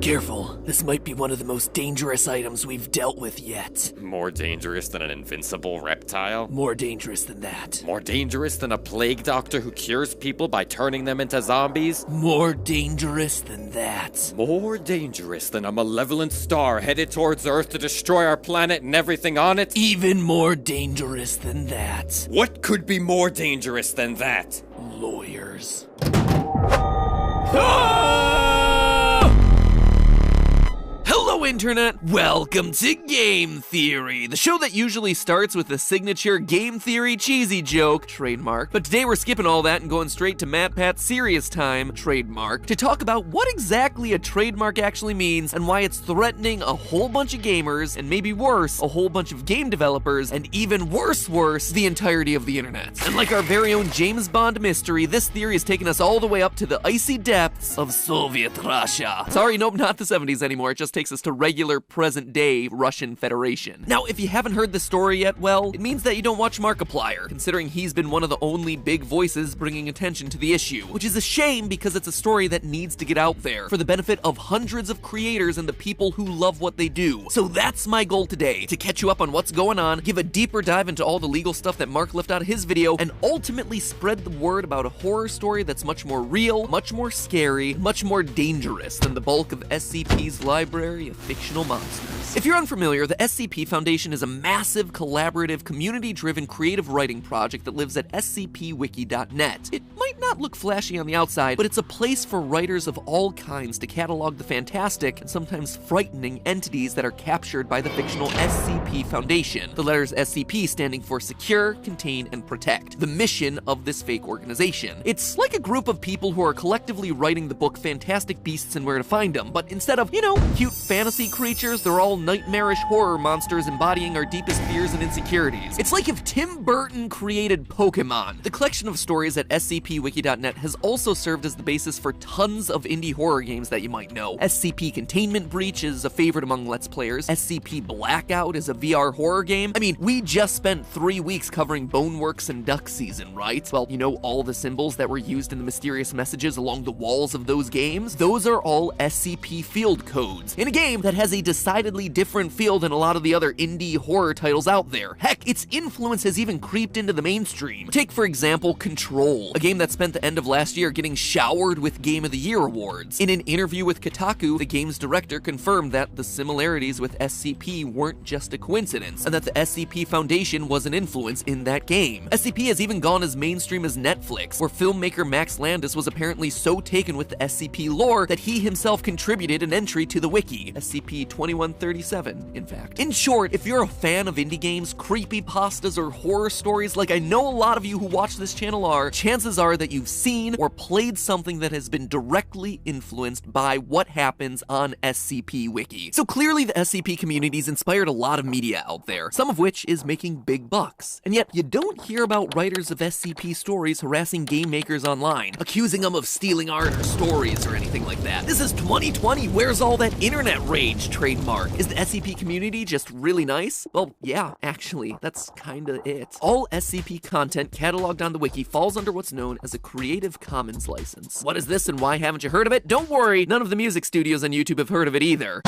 Careful, this might be one of the most dangerous items we've dealt with yet. More dangerous than an invincible reptile? More dangerous than that. More dangerous than a plague doctor who cures people by turning them into zombies? More dangerous than that. More dangerous than a malevolent star headed towards Earth to destroy our planet and everything on it? Even more dangerous than that. What could be more dangerous than that? Lawyers. Hello, Internet! Welcome to Game Theory, the show that usually starts with the signature Game Theory cheesy joke, trademark. But today we're skipping all that and going straight to Matt Pat's serious time, trademark, to talk about what exactly a trademark actually means and why it's threatening a whole bunch of gamers, and maybe worse, a whole bunch of game developers, and even worse, the entirety of the Internet. And like our very own James Bond mystery, this theory has taken us all the way up to the icy depths of Soviet Russia. Sorry, nope, not the 70s anymore, it just takes us to regular present-day Russian Federation. Now, if you haven't heard the story yet, well, it means that you don't watch Markiplier, considering he's been one of the only big voices bringing attention to the issue, which is a shame because it's a story that needs to get out there for the benefit of hundreds of creators and the people who love what they do. So that's my goal today, to catch you up on what's going on, give a deeper dive into all the legal stuff that Mark left out of his video, and ultimately spread the word about a horror story that's much more real, much more scary, much more dangerous than the bulk of SCP's library of fictional monsters. If you're unfamiliar, the SCP Foundation is a massive, collaborative, community-driven creative writing project that lives at scpwiki.net. It might not look flashy on the outside, but it's a place for writers of all kinds to catalog the fantastic and sometimes frightening entities that are captured by the fictional SCP Foundation. The letters SCP standing for Secure, Contain, and Protect, the mission of this fake organization. It's like a group of people who are collectively writing the book Fantastic Beasts and Where to Find Them, but instead of, cute fantasy creatures, they're all nightmarish horror monsters embodying our deepest fears and insecurities. It's like if Tim Burton created Pokemon. The collection of stories at scpwiki.net has also served as the basis for tons of indie horror games that you might know. SCP Containment Breach is a favorite among Let's Players. SCP Blackout is a VR horror game. I mean, we just spent 3 weeks covering Boneworks and Duck Season, right? Well, all the symbols that were used in the mysterious messages along the walls of those games? Those are all SCP field codes in a game that has a decidedly different feel than a lot of the other indie horror titles out there. Heck, its influence has even creeped into the mainstream. Take, for example, Control, a game that spent the end of last year getting showered with Game of the Year awards. In an interview with Kotaku, the game's director confirmed that the similarities with SCP weren't just a coincidence, and that the SCP Foundation was an influence in that game. SCP has even gone as mainstream as Netflix, where filmmaker Max Landis was apparently so taken with the SCP lore that he himself contributed an entry to the wiki, SCP-2137, in fact. In short, if you're a fan of indie games, creepypastas, or horror stories like I know a lot of you who watch this channel are, chances are that you've seen or played something that has been directly influenced by what happens on SCP Wiki. So clearly the SCP community's inspired a lot of media out there, some of which is making big bucks. And yet, you don't hear about writers of SCP stories harassing game makers online, accusing them of stealing art or stories or anything like that. This is 2020, where's all that internet rage, trademark? Is the SCP community just really nice? Well, yeah, actually, that's kinda it. All SCP content cataloged on the wiki falls under what's known as a Creative Commons license. What is this and why haven't you heard of it? Don't worry, none of the music studios on YouTube have heard of it either.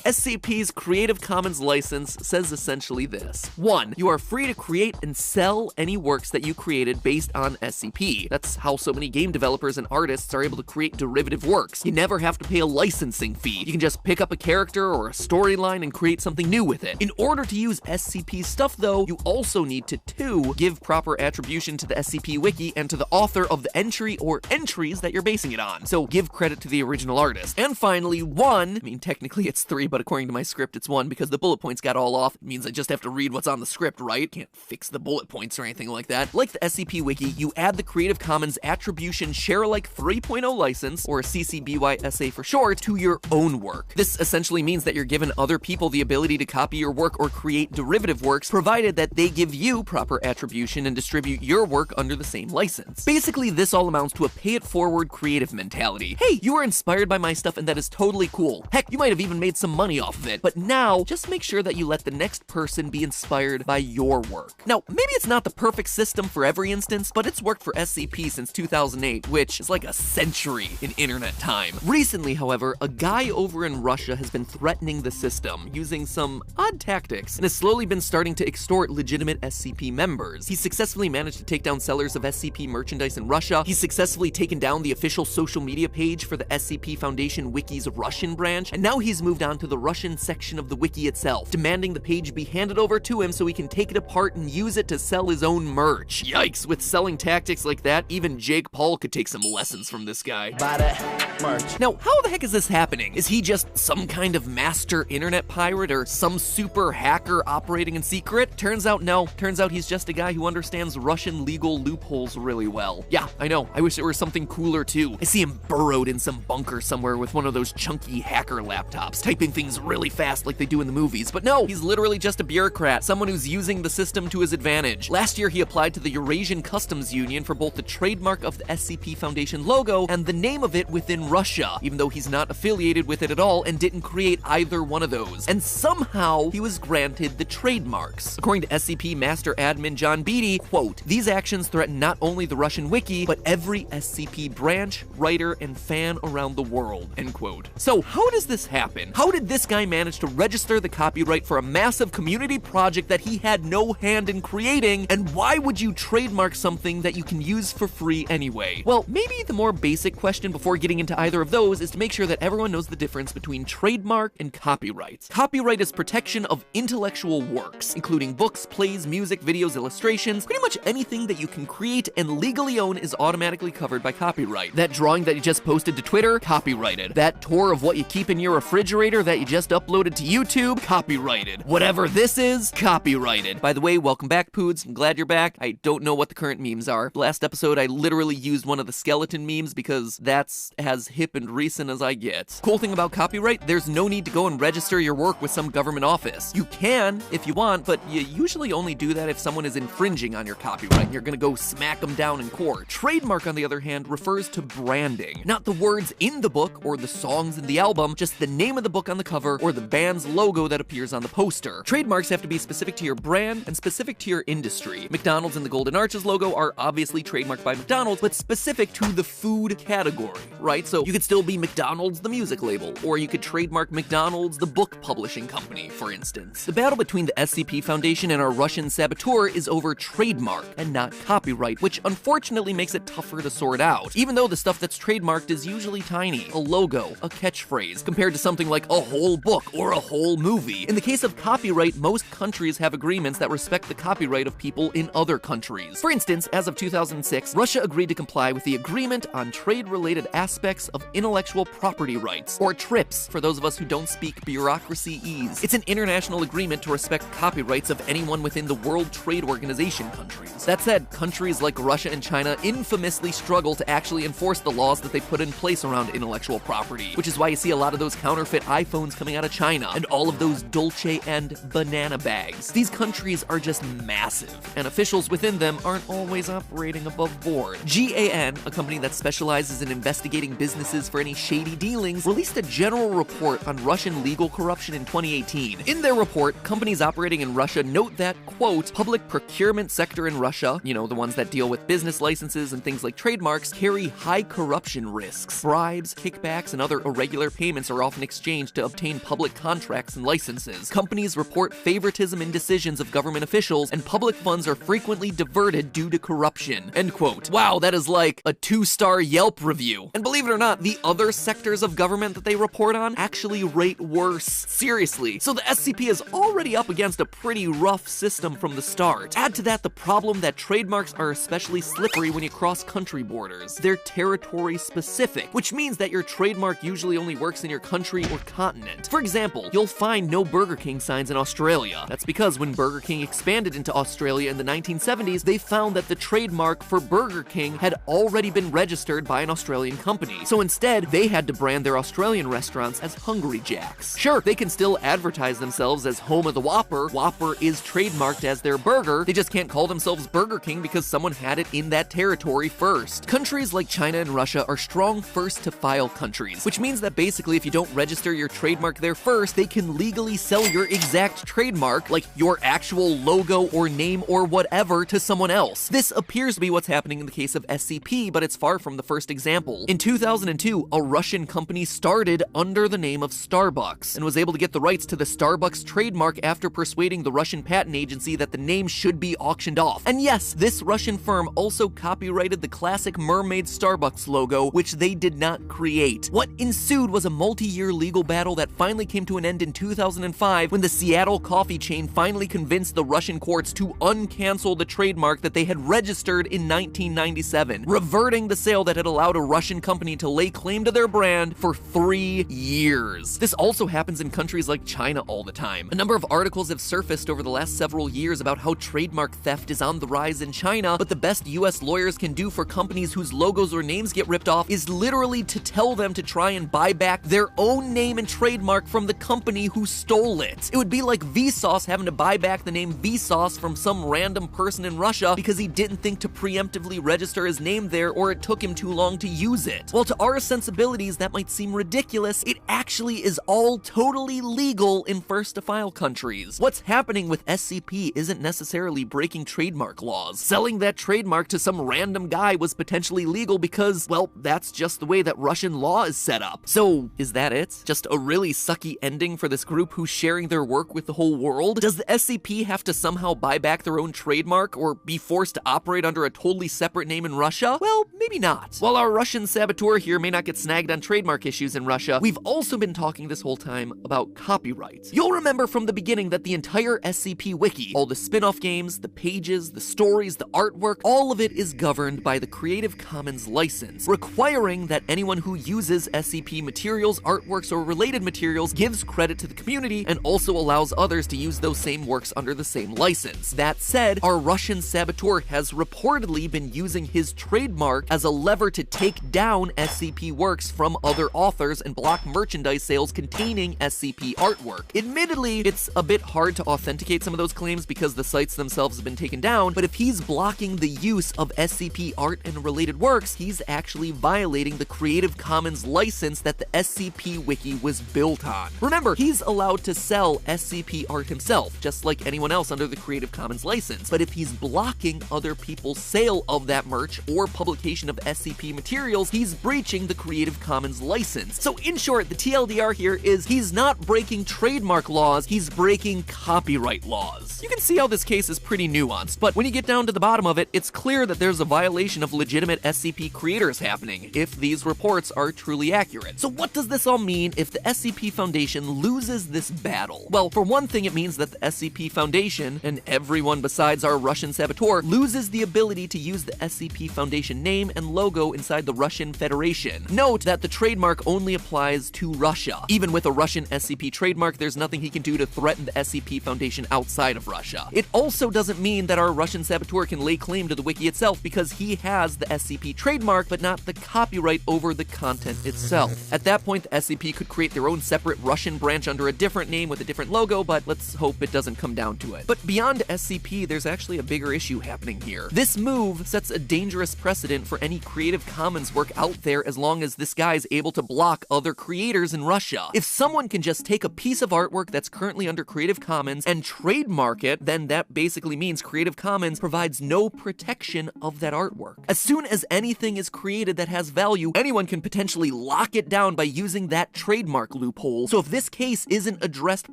SCP's Creative Commons license says essentially this. 1. You are free to create and sell any works that you created based on SCP. That's how so many game developers and artists are able to create derivative works. You never have to pay a licensing fee. You can just pick up a character or a storyline and create something new with it. In order to use SCP stuff, though, you also need to 2. Give proper attribution to the SCP wiki and to the author of the entry or entries that you're basing it on. So give credit to the original artist. And finally, 1. I mean, technically it's 3, but according to my script, it's 1 because the bullet points got all off. It means I just have to read what's on the script, right? Can't fix the bullet points or anything like that. Like the SCP Wiki, you add the Creative Commons Attribution Share-alike 3.0 license, or CC BY-SA for short, to your own work. This essentially means that you're giving other people the ability to copy your work or create derivative works, provided that they give you proper attribution and distribute your work under the same license. Basically, this all amounts to a pay-it-forward creative mentality. Hey, you were inspired by my stuff and that is totally cool. Heck, you might have even made some money off of it. But now, just make sure that you let the next person be inspired by your work. Now, maybe it's not the perfect system for every instance, but it's worked for SCP since 2008, which is like a century in internet time. Recently, however, a guy over in Russia has been threatening the system using some odd tactics and has slowly been starting to extort legitimate SCP members. He's successfully managed to take down sellers of SCP merchandise in Russia. He's successfully taken down the official social media page for the SCP Foundation Wiki's Russian branch, and now he's moved on to the Russian section of the wiki itself, demanding the page be handed over to him so he can take it apart and use it to sell his own merch. Yikes, with selling tactics like that, even Jake Paul could take some lessons from this guy. Buy that merch. Now, how the heck is this happening? Is he just some kind of master internet pirate or some super hacker operating in secret? Turns out no. Turns out he's just a guy who understands Russian legal loopholes really well. Yeah, I know. I wish it were something cooler too. I see him burrowed in some bunker somewhere with one of those chunky hacker laptops, typing things really fast like they do in the movies. But no, he's literally just a bureaucrat, someone who's using the system to his advantage. Last year, he applied to the Eurasian Customs Union for both the trademark of the SCP Foundation logo and the name of it within Russia, even though he's not affiliated with it at all and didn't create either one of those. And somehow, he was granted the trademarks. According to SCP Master Admin John Beatty, quote, "These actions threaten not only the Russian wiki, but every SCP branch, writer, and fan around the world," end quote. So how does this happen? How did this guy manage to register the copyright for a massive community project that he had no hand in creating, and why would you trademark something that you can use for free anyway? Well, maybe the more basic question before getting into either of those is to make sure that everyone knows the difference between trademark and copyright. Copyright is protection of intellectual works, including books, plays, music, videos, illustrations. Pretty much anything that you can create and legally own is automatically covered by copyright. That drawing that you just posted to Twitter, copyrighted. That tour of what you keep in your refrigerator that you just uploaded to YouTube, copyrighted. Whatever this is, copyrighted. By the way, welcome back, Poods. I'm glad you're back. I don't know what the current memes are. Last episode, I literally used one of the skeleton memes because that's as hip and recent as I get. Cool thing about copyright, there's no need to go and register your work with some government office. You can, if you want, but you usually only do that if someone is infringing on your copyright and you're gonna go smack them down in court. Trademark, on the other hand, refers to branding. Not the words in the book or the songs in the album, just the name of the book on the cover or the band's logo that appears on the poster. Trademarks have to be specific to your brand and specific to your industry. McDonald's and the Golden Arches logo are obviously trademarked by McDonald's, but specific to the food category, right? So you could still be McDonald's the music label, or you could trademark McDonald's the book publishing company, for instance. The battle between the SCP Foundation and our Russian saboteur is over trademark and not copyright, which unfortunately makes it tougher to sort out. Even though the stuff that's trademarked is usually tiny, a logo, a catchphrase, compared to something like a whole book or a whole movie. In the case of copyright, most countries have agreements that respect the copyright of people in other countries. For instance, as of 2006, Russia agreed to comply with the Agreement on Trade-Related Aspects of Intellectual Property Rights, or TRIPS, for those of us who don't speak bureaucracy-ese. It's an international agreement to respect copyrights of anyone within the World Trade Organization countries. That said, countries like Russia and China infamously struggle to actually enforce the laws that they put in place around intellectual property, which is why you see a lot of those counterfeit iPhones coming out of China, and all of those Dolce and banana bags. These countries are just massive, and officials within them aren't always operating above board. GAN, a company that specializes in investigating businesses for any shady dealings, released a general report on Russian legal corruption in 2018. In their report, companies operating in Russia note that, quote, public procurement sector in Russia, you know, the ones that deal with business licenses and things like trademarks, carry high corruption risks. Bribes, kickbacks, and other irregular payments are often exchanged to obtain public contracts and licenses. Companies report favoritism in decisions of government officials, and public funds are frequently diverted due to corruption. End quote. Wow, that is like a 2-star Yelp review. And believe it or not, the other sectors of government that they report on actually rate worse. Seriously. So the SCP is already up against a pretty rough system from the start. Add to that the problem that trademarks are especially slippery when you cross country borders. They're territory specific, which means that your trademark usually only works in your country or continent. For example, you'll find no Burger King signs in Australia. That's because when Burger King expanded into Australia in the 1970s, they found that the trademark for Burger King had already been registered by an Australian company. So instead, they had to brand their Australian restaurants as Hungry Jack's. Sure, they can still advertise themselves as home of the Whopper. Whopper is trademarked as their burger. They just can't call themselves Burger King because someone had it in that territory first. Countries like China and Russia are strong first-to-file countries, which means that basically if you don't register your trademark trademark there first, they can legally sell your exact trademark, like your actual logo or name or whatever, to someone else. This appears to be what's happening in the case of SCP, but it's far from the first example. In 2002, a Russian company started under the name of Starbucks and was able to get the rights to the Starbucks trademark after persuading the Russian patent agency that the name should be auctioned off. And yes, this Russian firm also copyrighted the classic mermaid Starbucks logo, which they did not create. What ensued was a multi-year legal battle that finally came to an end in 2005 when the Seattle coffee chain finally convinced the Russian courts to uncancel the trademark that they had registered in 1997, reverting the sale that had allowed a Russian company to lay claim to their brand for 3 years. This also happens in countries like China all the time. A number of articles have surfaced over the last several years about how trademark theft is on the rise in China, but the best US lawyers can do for companies whose logos or names get ripped off is literally to tell them to try and buy back their own name and trademark from the company who stole it. It would be like Vsauce having to buy back the name Vsauce from some random person in Russia because he didn't think to preemptively register his name there, or it took him too long to use it. While to our sensibilities that might seem ridiculous, it actually is all totally legal in first-to-file countries. What's happening with SCP isn't necessarily breaking trademark laws. Selling that trademark to some random guy was potentially legal because, well, that's just the way that Russian law is set up. So, is that it? Just a really sucky ending for this group who's sharing their work with the whole world? Does the SCP have to somehow buy back their own trademark or be forced to operate under a totally separate name in Russia? Well, maybe not. While our Russian saboteur here may not get snagged on trademark issues in Russia, we've also been talking this whole time about copyright. You'll remember from the beginning that the entire SCP wiki, all the spin-off games, the pages, the stories, the artwork, all of it is governed by the Creative Commons license, requiring that anyone who uses SCP materials, artworks, or related materials gives credit to the community and also allows others to use those same works under the same license. That said, our Russian saboteur has reportedly been using his trademark as a lever to take down SCP works from other authors and block merchandise sales containing SCP artwork. Admittedly, it's a bit hard to authenticate some of those claims because the sites themselves have been taken down, but if he's blocking the use of SCP art and related works, he's actually violating the Creative Commons license that the SCP wiki was built on. Remember, he's allowed to sell SCP art himself, just like anyone else under the Creative Commons license, but if he's blocking other people's sale of that merch or publication of SCP materials, he's breaching the Creative Commons license. So in short, the TLDR here is he's not breaking trademark laws, he's breaking copyright laws. You can see how this case is pretty nuanced, but when you get down to the bottom of it, it's clear that there's a violation of legitimate SCP creators happening, if these reports are truly accurate. So what does this all mean if the SCP Foundation loses this battle? Well, for one thing, it means that the SCP Foundation, and everyone besides our Russian saboteur, loses the ability to use the SCP Foundation name and logo inside the Russian Federation. Note that the trademark only applies to Russia. Even with a Russian SCP trademark, there's nothing he can do to threaten the SCP Foundation outside of Russia. It also doesn't mean that our Russian saboteur can lay claim to the wiki itself because he has the SCP trademark, but not the copyright over the content itself. At that point, the SCP could create their own separate Russian branch under a different name with a different logo, but let's hope it doesn't come down to it. But beyond SCP, there's actually a bigger issue happening here. This move sets a dangerous precedent for any Creative Commons work out there as long as this guy's able to block other creators in Russia. If someone can just take a piece of artwork that's currently under Creative Commons and trademark it, then that basically means Creative Commons provides no protection of that artwork. As soon as anything is created that has value, anyone can potentially lock it down by using that trademark loophole. So if this case isn't addressed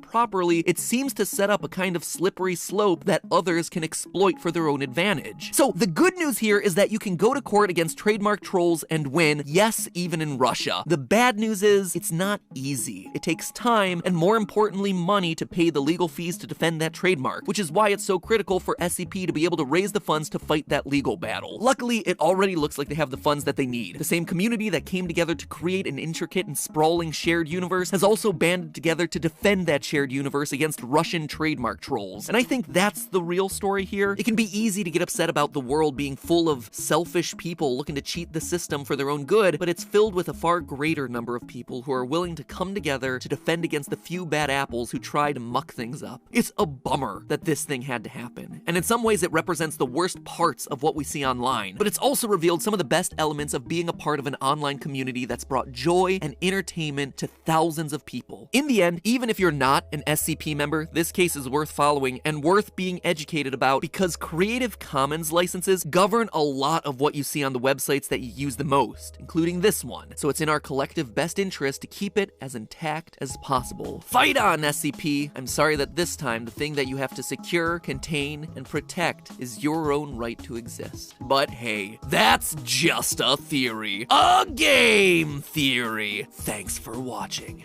properly, it seems to set up a kind of slippery slope that others can exploit for their own advantage. So the good news here is that you can go to court against trademark trolls and win, yes, even in Russia. The bad news is it's not easy. It takes time and, more importantly, money to pay the legal fees to defend that trademark, which is why it's so critical for SCP to be able to raise the funds to fight that legal battle. Luckily, it already looks like they have the funds that they need. The same community that came together to create an intricate and sprawling shared universe has also banded together to defend that shared universe against Russian trademark trolls. And I think that's the real story here. It can be easy to get upset about the world being full of selfish people looking to cheat the system for their own good, but it's filled with a far greater number of people who are willing to come together to defend against the few bad apples who try to muck things up. It's a bummer that this thing had to happen, and in some ways it represents the worst parts of what we see online, but it's also revealed some of the best elements of being a part of an online community that's brought joy and entertainment to thousands thousands of people. In the end, even if you're not an SCP member, this case is worth following and worth being educated about because Creative Commons licenses govern a lot of what you see on the websites that you use the most, including this one. So it's in our collective best interest to keep it as intact as possible. Fight on, SCP! I'm sorry that this time the thing that you have to secure, contain, and protect is your own right to exist. But hey, that's just a theory. A game theory! Thanks for watching.